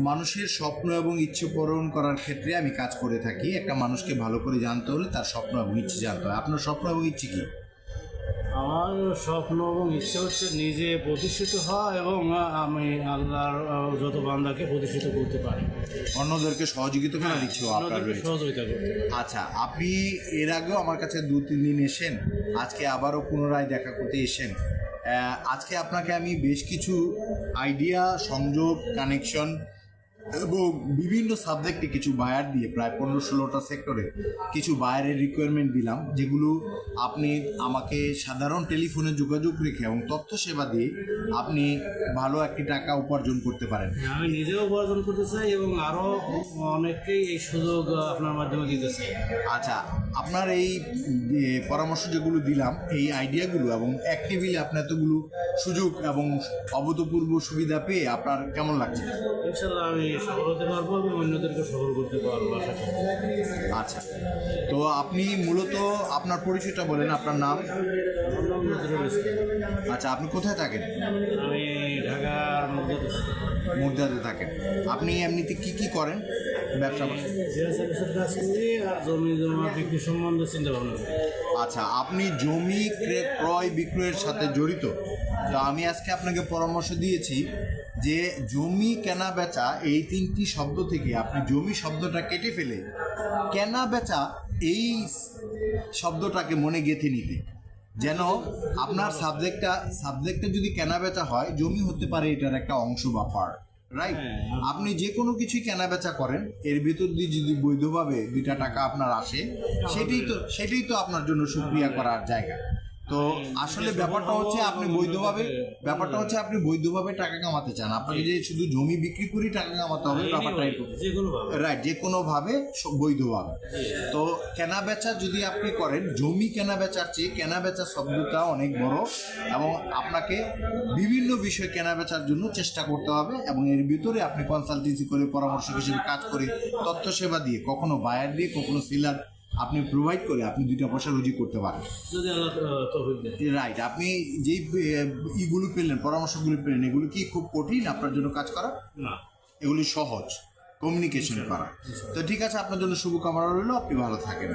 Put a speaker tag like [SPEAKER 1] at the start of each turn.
[SPEAKER 1] মানুষের স্বপ্ন এবং ইচ্ছে পূরণ করার ক্ষেত্রে আমি কাজ করে থাকি। একটা মানুষকে ভালো করে জানতে হলে তার স্বপ্ন এবং ইচ্ছে জানতে হয়। আপনার স্বপ্ন এবং ইচ্ছে কি?
[SPEAKER 2] আমার স্বপ্ন এবং ইচ্ছে হচ্ছে নিজে প্রতিষ্ঠিত হওয়া এবং আমি আল্লাহর যত বান্দাকে প্রতিষ্ঠিত করতে পারি,
[SPEAKER 1] অন্যদেরকে সহযোগিতা করার ইচ্ছেও আপনার
[SPEAKER 2] অন্যদেরকে
[SPEAKER 1] রয়েছে।
[SPEAKER 2] সহযোগিতা করতে পারি।
[SPEAKER 1] আচ্ছা, আপনি এর আগেও আমার কাছে 2-3 দিন এসেন, আজকে আবারও পুনরায় দেখা করতে এসেন। আজকে আপনাকে আমি বেশ কিছু আইডিয়া, সংযোগ, কানেকশন এবং বিভিন্ন সাবজেক্টে কিছু বায়ার দিয়ে প্রায় 15-16টা সেক্টরে কিছু বায়ারের রিকোয়ারমেন্ট দিলাম, যেগুলো আপনি আমাকে সাধারণ টেলিফোনে যোগাযোগ রেখে এবং তথ্য সেবা দিয়ে আপনি ভালো একটি টাকা উপার্জন করতে পারেন।
[SPEAKER 2] আমি নিজেও উপার্জন করতে চাই এবং আরও অনেককেই এই সুযোগ আপনার মাধ্যমে দিতে চাই।
[SPEAKER 1] আচ্ছা, আপনার এই যে পরামর্শ যেগুলো দিলাম, এই আইডিয়াগুলো এবং অ্যাক্টিভলি আপনার এতগুলো সুযোগ এবং অভূতপূর্ব সুবিধা পেয়ে আপনার কেমন লাগছে?
[SPEAKER 2] ইনশাল্লাহ আমি সফল হতে পারবো এবং অন্যদেরকে সফল করতে পারবো আশা করি।
[SPEAKER 1] আচ্ছা, তো আপনি মূলত আপনার পরিচয়টা বলেন, আপনার নাম?
[SPEAKER 2] আমার নাম নজরুল ইসলাম।
[SPEAKER 1] আচ্ছা, আপনি কোথায় থাকেন?
[SPEAKER 2] আমি ঢাকার মধ্যে
[SPEAKER 1] মুর্দাতে থাকেন। আপনি এমনিতে কি কি করেন ব্যবসা?
[SPEAKER 2] জিয়া সার্ভিসের কাজ করি আর জমি জমা বিক্রি সম্বন্ধে চিন্তা ভাবনা করি।
[SPEAKER 1] আচ্ছা, আপনি জমি ক্রয় বিক্রয়ের সাথে জড়িত। তো আমি আজকে আপনাকে পরামর্শ দিয়েছি যে জমি কেনা বেচা এই 3টি শব্দ থেকে আপনি জমি শব্দটা কেটে ফেলে কেনা বেচা এই শব্দটাকে মনে গেঁথে নিতে, যেন আপনার সাবজেক্টে যদি কেনা বেচা হয়, জমি হতে পারে এটার একটা অংশ বা পার্ট, রাইট? আপনি যে কোনো কিছুই কেনা বেচা করেন, এর ভিতর দিয়ে যদি বৈধভাবে 2টা টাকা আপনার আসে, সেটাই তো আপনার জন্য সুক্রিয়া করার জায়গা। তো আসলে ব্যাপারটা হচ্ছে আপনি বৈধভাবে টাকা কামাতে চান। আপনাকে যে শুধু জমি বিক্রি করেই টাকা কামাতে হবে ব্যাপারটা রাইট, যে কোনোভাবে বৈধভাবে। তো কেনা বেচা যদি আপনি করেন, জমি কেনা বেচার চেয়ে কেনা বেচা শব্দটা অনেক বড় এবং আপনাকে বিভিন্ন বিষয় কেনা বেচার জন্য চেষ্টা করতে হবে এবং এর ভিতরে আপনি কনসালটেন্সি করে, পরামর্শ হিসেবে কাজ করে, তথ্য সেবা দিয়ে, কখনো বায়ার দিয়ে, কখনো সেলার আপনি প্রোভাইড করে আপনি 2টা পয়সা রুজি করতে পারেন
[SPEAKER 2] যদি আল্লাহ তৌফিক দেয়।
[SPEAKER 1] রাইট। আপনি যেই ইগুলো পেলেন, পরামর্শগুলো পেলেন, এগুলো কি খুব কঠিন আপনার জন্য কাজ করা?
[SPEAKER 2] না,
[SPEAKER 1] এগুলি সহজ কমিউনিকেশন করা। তো ঠিক আছে, আপনার জন্য শুভকামনা রইল, আপনি ভালো থাকেন।